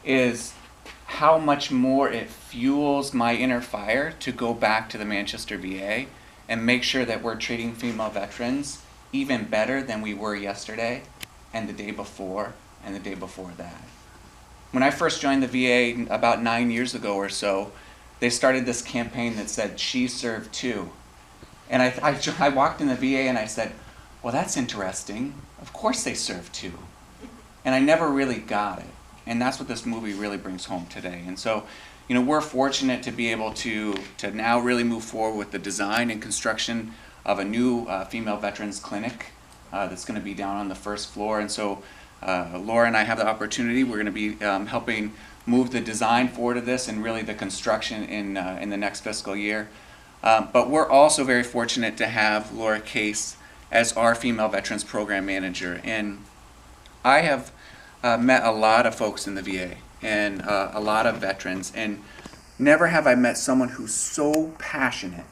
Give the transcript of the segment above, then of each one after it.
is how much more it fuels my inner fire to go back to the Manchester VA and make sure that we're treating female veterans even better than we were yesterday and the day before and the day before that. When I first joined the VA about 9 years ago or so, they started this campaign that said, "She served too." And I walked in the VA and I said, well, that's interesting. Of course they serve too. And I never really got it. And that's what this movie really brings home today. And so, you know, we're fortunate to be able to now really move forward with the design and construction of a new female veterans clinic that's going to be down on the first floor. And so Laura and I have the opportunity. We're going to be helping move the design forward of this and really the construction in the next fiscal year. But we're also very fortunate to have Laura Case as our female veterans program manager. And I have met a lot of folks in the VA and a lot of veterans, and never have I met someone who's so passionate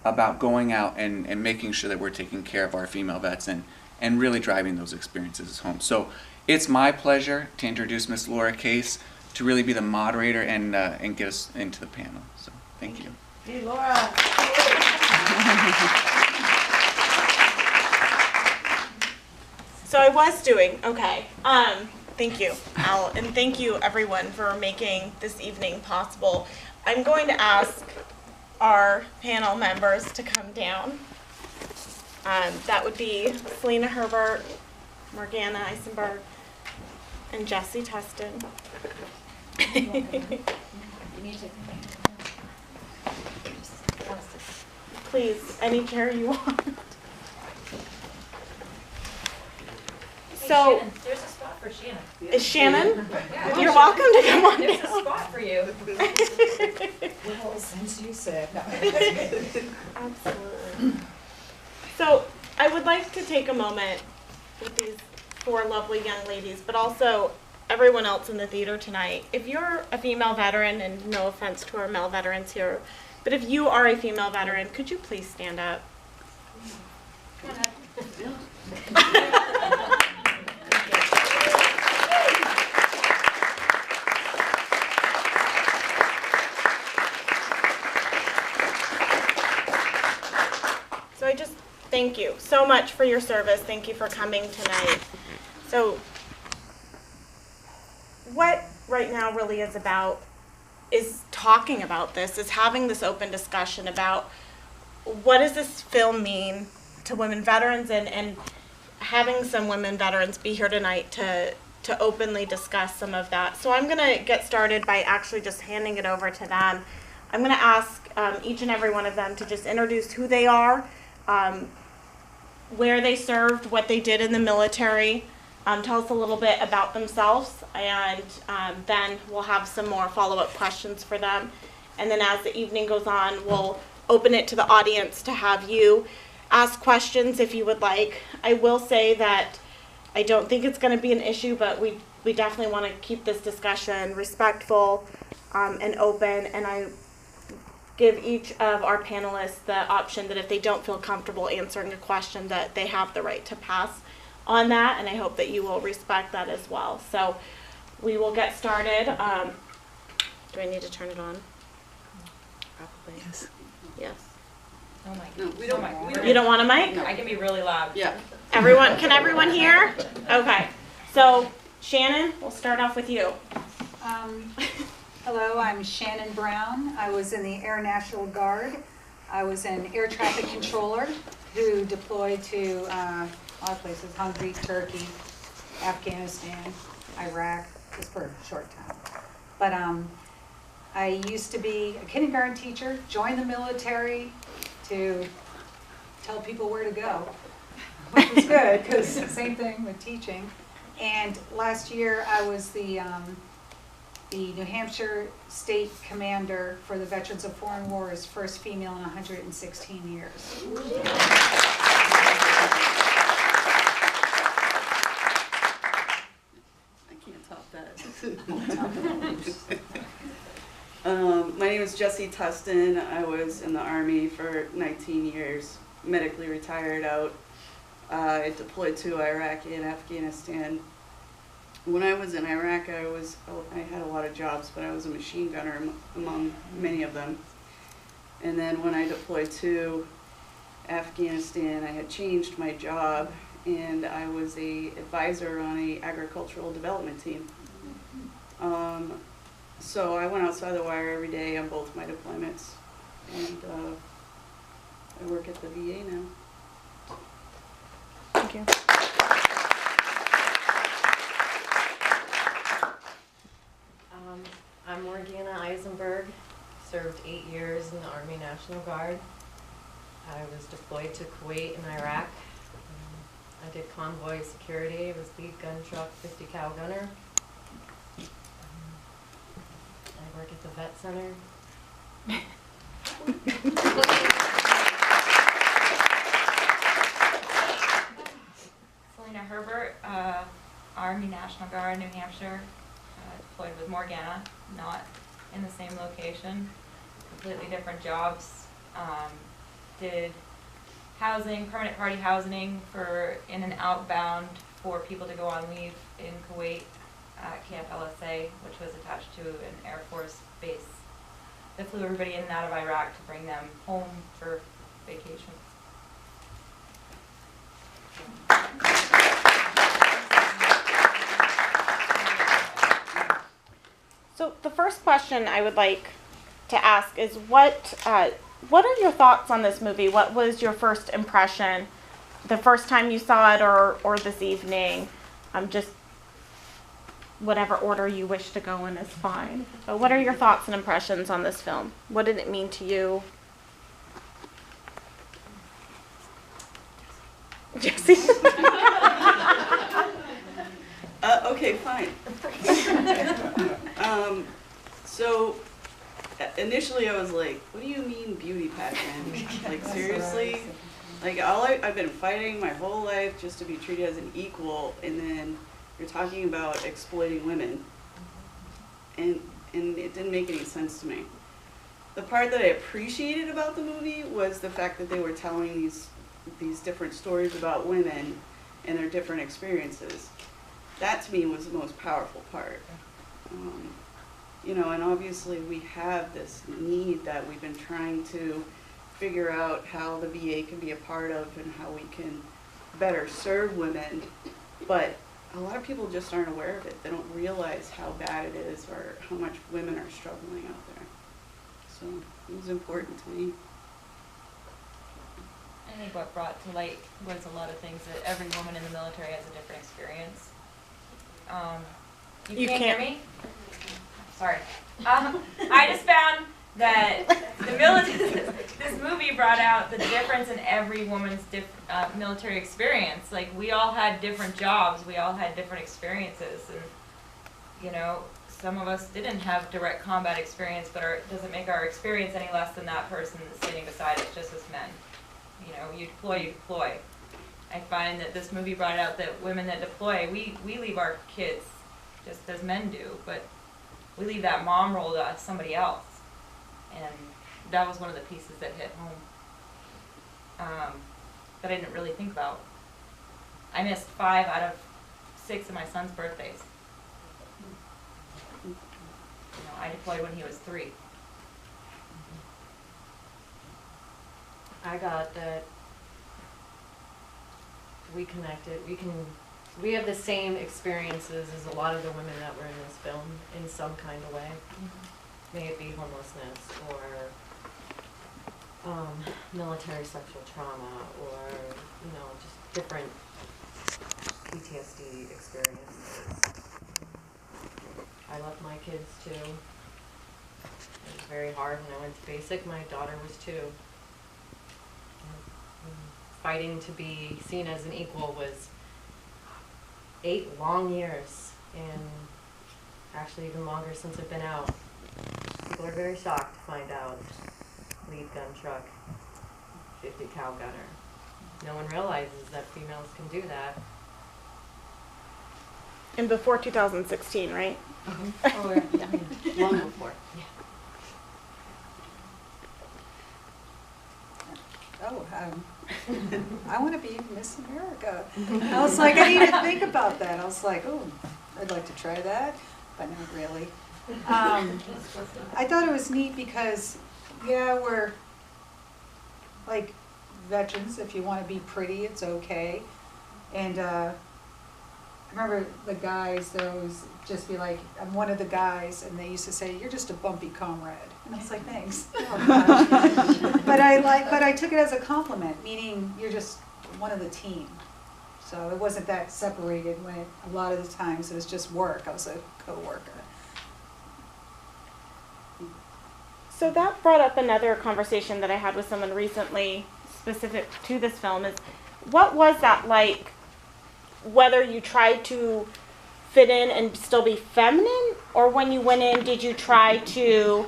about going out and making sure that we're taking care of our female vets and really driving those experiences home. So it's my pleasure to introduce Miss Laura Case to really be the moderator and get us into the panel. So thank you. Hey, Laura. So I was doing, okay. Thank you, Al, and thank you everyone for making this evening possible. I'm going to ask our panel members to come down. That would be Selena Herbert, Morgana Isenberg, and Jessie Tustin. Please, any chair you want. So, There's a spot for Shannon. is Shannon? Yeah. You're welcome to come on There's a down. spot for you. Well, since you said. Absolutely. So, I would like to take a moment with these four lovely young ladies, but also everyone else in the theater tonight. If you're a female veteran, and no offense to our male veterans here, but if you are a female veteran, could you please stand up? So I just thank you so much for your service. Thank you for coming tonight. So what right now really is about is talking about this, is having this open discussion about what does this film mean to women veterans, and having some women veterans be here tonight to openly discuss some of that. So I'm going to get started by actually just handing it over to them. I'm going to ask each and every one of them to just introduce who they are, where they served, what they did in the military, tell us a little bit about themselves, and then we'll have some more follow-up questions for them. And then as the evening goes on, we'll open it to the audience to have you ask questions if you would like. I will say that I don't think it's going to be an issue, but we definitely want to keep this discussion respectful and open, and I give each of our panelists the option that if they don't feel comfortable answering a question, that they have the right to pass on that, and I hope that you will respect that as well. So we will get started. Do I need to turn it on? Probably. Yes. Yes. Oh my. No, we don't. You don't want a mic? I can be really loud. Yeah. Everyone, can everyone hear? Okay. So Shannon, we'll start off with you. Hello, I'm Shannan Brown. I was in the Air National Guard. I was an air traffic controller who deployed to a lot of places: Hungary, Turkey, Afghanistan, Iraq, just for a short time. But I used to be a kindergarten teacher, joined the military to tell people where to go, which was good because same thing with teaching. And last year I was the New Hampshire State Commander for the Veterans of Foreign Wars, first female in 116 years. I can't top that. My name is Jessie Tustin. I was in the Army for 19 years, medically retired out. I deployed to Iraq and Afghanistan. When I was in Iraq, I had a lot of of jobs, but I was a machine gunner among many of them. And then when I deployed to Afghanistan, I had changed my job, and I was a advisor on a agricultural development team. So I went outside the wire every day on both my deployments, and I work at the VA now. Thank you. I'm Morgana Isenberg, served 8 years in the Army National Guard. I was deployed to Kuwait and Iraq. I did convoy security. I was lead gun truck 50 cal gunner. I work at the vet center. Selena Herbert, Army National Guard, New Hampshire. Deployed with Morgana, not in the same location, completely different jobs. Did housing, permanent party housing for in and outbound for people to go on leave in Kuwait at Camp LSA, which was attached to an Air Force base that flew everybody in and out of Iraq to bring them home for vacation. So the first question I would like to ask is what are your thoughts on this movie? What was your first impression the first time you saw it or this evening? Just whatever order you wish to go in is fine. But what are your thoughts and impressions on this film? What did it mean to you? Jesse? Okay, fine. So initially I was like, what do you mean beauty pageant? Like, seriously? Like, I've been fighting my whole life just to be treated as an equal, and then you're talking about exploiting women. And it didn't make any sense to me. The part that I appreciated about the movie was the fact that they were telling these different stories about women and their different experiences. That to me was the most powerful part. You know, and obviously we have this need that we've been trying to figure out how the VA can be a part of and how we can better serve women, but a lot of people just aren't aware of it. They don't realize how bad it is or how much women are struggling out there. So it was important to me. I think what brought to light was a lot of things that every woman in the military has a different experience. You can't hear me? Sorry. I just found that this movie brought out the difference in every woman's military experience. Like, we all had different jobs, we all had different experiences, and you know, some of us didn't have direct combat experience, but it doesn't make our experience any less than that person that's sitting beside us, just as men. You know, you deploy. I find that this movie brought out that women that deploy, we leave our kids just as men do, but we leave that mom role to somebody else. And that was one of the pieces that hit home that I didn't really think about. I missed 5 out of 6 of my son's birthdays. You know, I deployed when he was 3. I got that we connected. We have the same experiences as a lot of the women that were in this film in some kind of way. May it be homelessness or military sexual trauma or, you know, just different PTSD experiences. I love my kids too. It was very hard when I went to basic. My daughter was 2. Fighting to be seen as an equal was 8 long years, and actually even longer since I've been out. People are very shocked to find out. Lead gun truck, 50 cal gunner. No one realizes that females can do that. And before 2016, right? Oh, yeah. Long before. Yeah. Oh, I want to be Miss America. I was like, I need to think about that. I was like, oh, I'd like to try that, but not really. I thought it was neat because, yeah, we're like veterans. If you want to be pretty, it's okay. And I remember the guys, they always just be like, I'm one of the guys, and they used to say, you're just a bumpy comrade. And I was like, thanks. But I took it as a compliment, meaning you're just one of the team. So it wasn't that separated when a lot of the times it was just work. I was a co-worker. So that brought up another conversation that I had with someone recently specific to this film is, what was that like, whether you tried to fit in and still be feminine, or when you went in, did you try to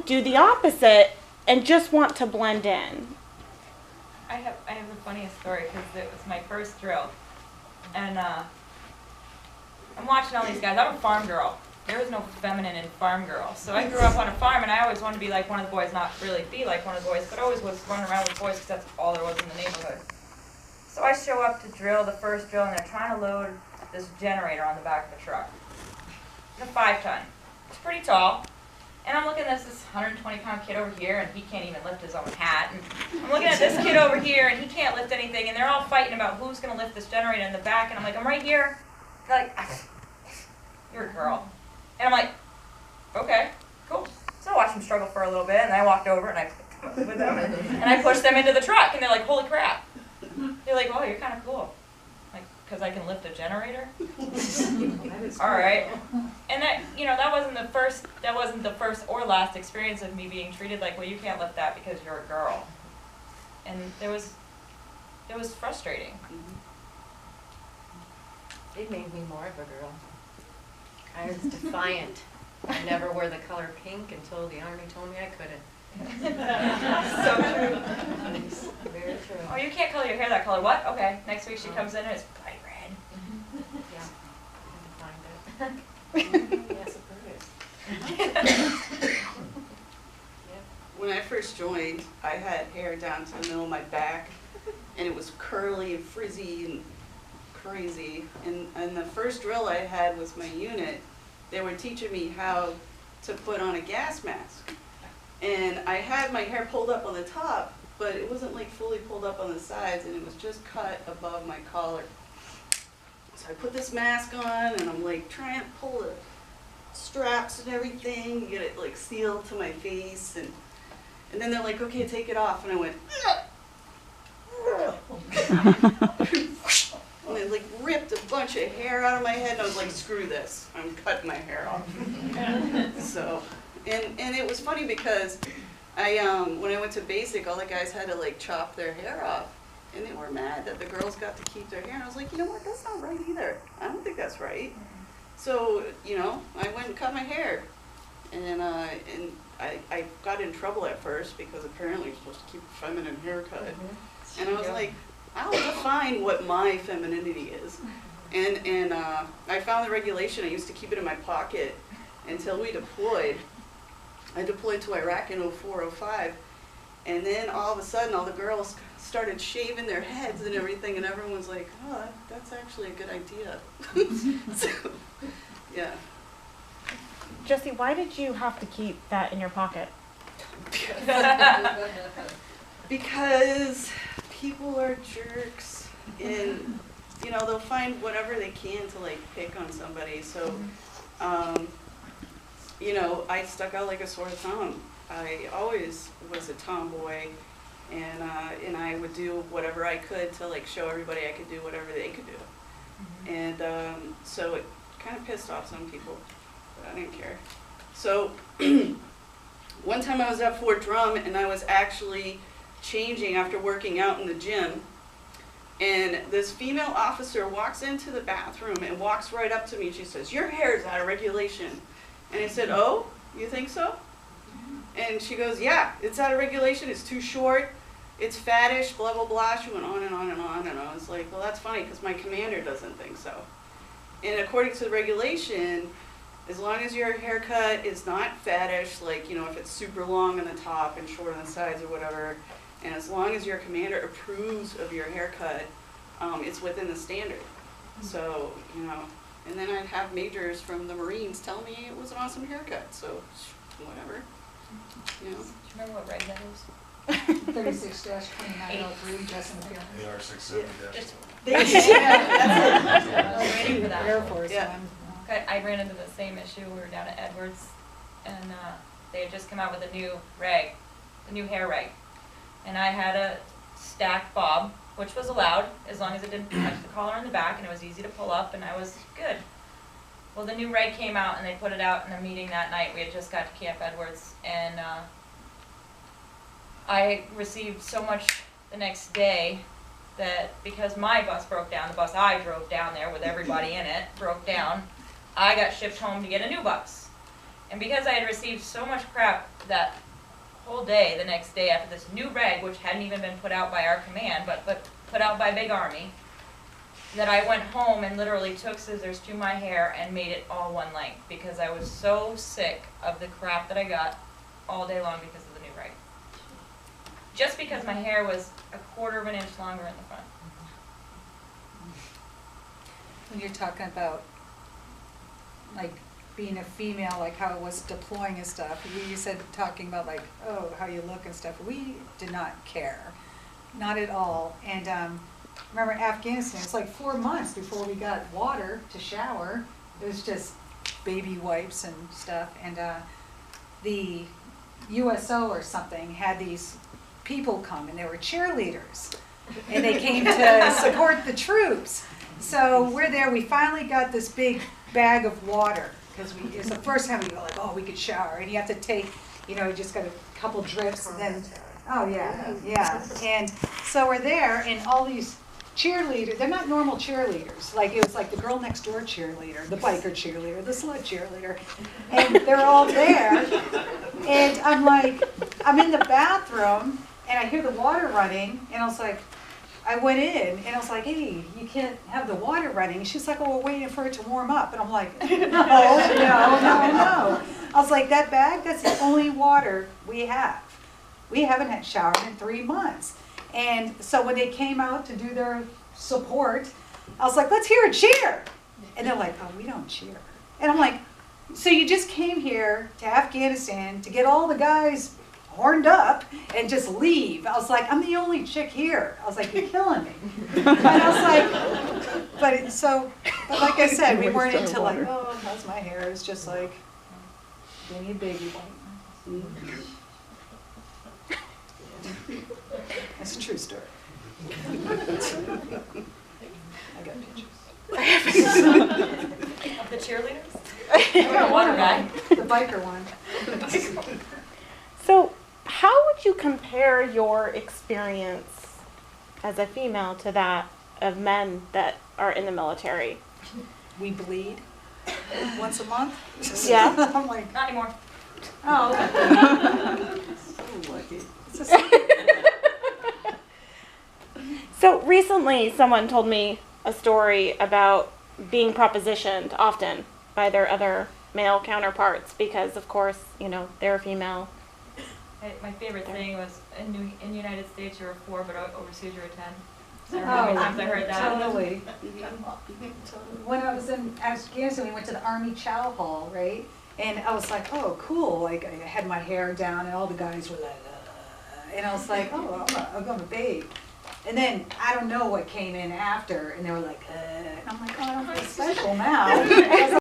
do the opposite and just want to blend in? I have the funniest story because it was my first drill, and I'm watching all these guys. I'm a farm girl. There was no feminine in farm girl, so I grew up on a farm, and I always wanted to be like one of the boys, not really be like one of the boys, but always was running around with boys because that's all there was in the neighborhood. So I show up to drill, the first drill, and they're trying to load this generator on the back of the truck. It's a 5-ton. It's pretty tall. And I'm looking at this 120-pound kid over here, and he can't even lift his own hat. And I'm looking at this kid over here, and he can't lift anything, and they're all fighting about who's going to lift this generator in the back. And I'm like, I'm right here. They're like, you're a girl. And I'm like, okay, cool. So I watched them struggle for a little bit, and then I walked over, and I picked them up with them, and I pushed them into the truck, and they're like, holy crap. They're like, oh, you're kind of cool. Like, because I can lift a generator? All right. And that, that wasn't the first or last experience of me being treated like, well, you can't lift that because you're a girl. And it was frustrating. It made me more of a girl. I was defiant. I never wore the color pink until the Army told me I couldn't. So true. Very true. Oh, you can't color your hair that color. What? Okay. Next week she comes in and it's bright red. Yeah. I had to find it. Yes, it is. When I first joined, I had hair down to the middle of my back, and it was curly and frizzy and crazy. And the first drill I had with my unit, they were teaching me how to put on a gas mask. And I had my hair pulled up on the top, but it wasn't like fully pulled up on the sides, and it was just cut above my collar. So I put this mask on, and I'm like trying to pull the straps and everything, get it like sealed to my face, and then they're like, okay, take it off, and I went, and it like ripped a bunch of hair out of my head, and I was like, screw this, I'm cutting my hair off. So, and it was funny because when I went to basic, all the guys had to like chop their hair off, and they were mad that the girls got to keep their hair, and I was like, you know what, that's not right either. I don't think that's right. So, I went and cut my hair, and I got in trouble at first because apparently you're supposed to keep a feminine haircut. And I was like, I'll define what my femininity is. And I found the regulation. I used to keep it in my pocket until we deployed. I deployed to Iraq in 04, 05. And then all of a sudden, all the girls started shaving their heads and everything, and everyone was like, oh, that's actually a good idea. So, yeah. Jesse, why did you have to keep that in your pocket? Because people are jerks, and they'll find whatever they can to like pick on somebody. So, I stuck out like a sore thumb. I always was a tomboy, and I would do whatever I could to like show everybody I could do whatever they could do. And so it kind of pissed off some people, but I didn't care. So one time I was at Fort Drum, and I was actually changing after working out in the gym, and this female officer walks into the bathroom and walks right up to me, and she says, your hair is out of regulation. And I said, oh, you think so? And she goes, yeah, it's out of regulation, it's too short, it's fattish, blah, blah, blah. She went on and on and on, and I was like, well, that's funny, because my commander doesn't think so. And according to the regulation, as long as your haircut is not fattish, like, if it's super long on the top and short on the sides or whatever, and as long as your commander approves of your haircut, it's within the standard. So, And then I'd have majors from the Marines tell me it was an awesome haircut, so whatever, you know. Do you remember what reg that is? 36-2903, dress and appearance. They are 670 I was waiting for that. Air Force Yeah. one. Okay, I ran into the same issue. We were down at Edwards, and they had just come out with a new reg, a new hair reg. And I had a stacked bob, which was allowed as long as it didn't touch the collar in the back and it was easy to pull up, and I was good. Well, the new reg came out and they put it out in a meeting that night. We had just got to Camp Edwards, and I received so much the next day that because my bus broke down, the bus I drove down there with everybody in it broke down, I got shipped home to get a new bus. And because I had received so much crap that whole day, the next day after this new reg, which hadn't even been put out by our command, but put out by Big Army, that I went home and literally took scissors to my hair and made it all one length because I was so sick of the crap that I got all day long because of the new reg. Just because my hair was 1/4 of an inch longer in the front. When you're talking about, like, being a female, like how it was deploying and stuff, you said talking about like, oh, how you look and stuff. We did not care, not at all. And remember in Afghanistan, it's like 4 months before we got water to shower. It was just baby wipes and stuff. And the USO or something had these people come, and they were cheerleaders, and they came to support the troops. So we're there. We finally got this big bag of water. Because it's the first time we go like, oh, we could shower, and you have to take, you know, you just got a couple drips, and then, oh yeah, yeah. And so we're there, and all these cheerleaders, they're not normal cheerleaders. Like it was like the girl next door cheerleader, the biker cheerleader, the slut cheerleader, and they're all there. And I'm like, I'm in the bathroom, and I hear the water running, and I was like, I went in and I was like, hey, you can't have the water running. She's like, oh, we're waiting for it to warm up. And I'm like, no. I was like, that bag, that's the only water we have. We haven't had showered in 3 months. And so when they came out to do their support, I was like, let's hear a cheer. And they're like, oh, we don't cheer. And I'm like, so you just came here to Afghanistan to get all the guys horned up and just leave. I was like, I'm the only chick here. I was like, you're killing me. And I was like, but like I said, we weren't into like, oh, how's my hair? It's just like, give me a baby one. That's a true story. I got pictures. Of the cheerleaders? The water guy. The biker one. So, how would you compare your experience as a female to that of men that are in the military? We bleed once a month. Yeah. I'm like, Not anymore. oh, So lucky. So recently someone told me a story about being propositioned often by their other male counterparts because, of course, you know, they're a female. My favorite thing was in the United States you were 4, but overseas you were 10. So I Oh, remember how many times I heard that. totally. When I was in Afghanistan, we went to the Army Chow Hall, right? And I was like, oh, cool. Like, I had my hair down, and all the guys were like, and I was like, oh, I'm going to bathe. And then I don't know what came in after, and they were like, and I'm like, oh, I don't feel special now. I was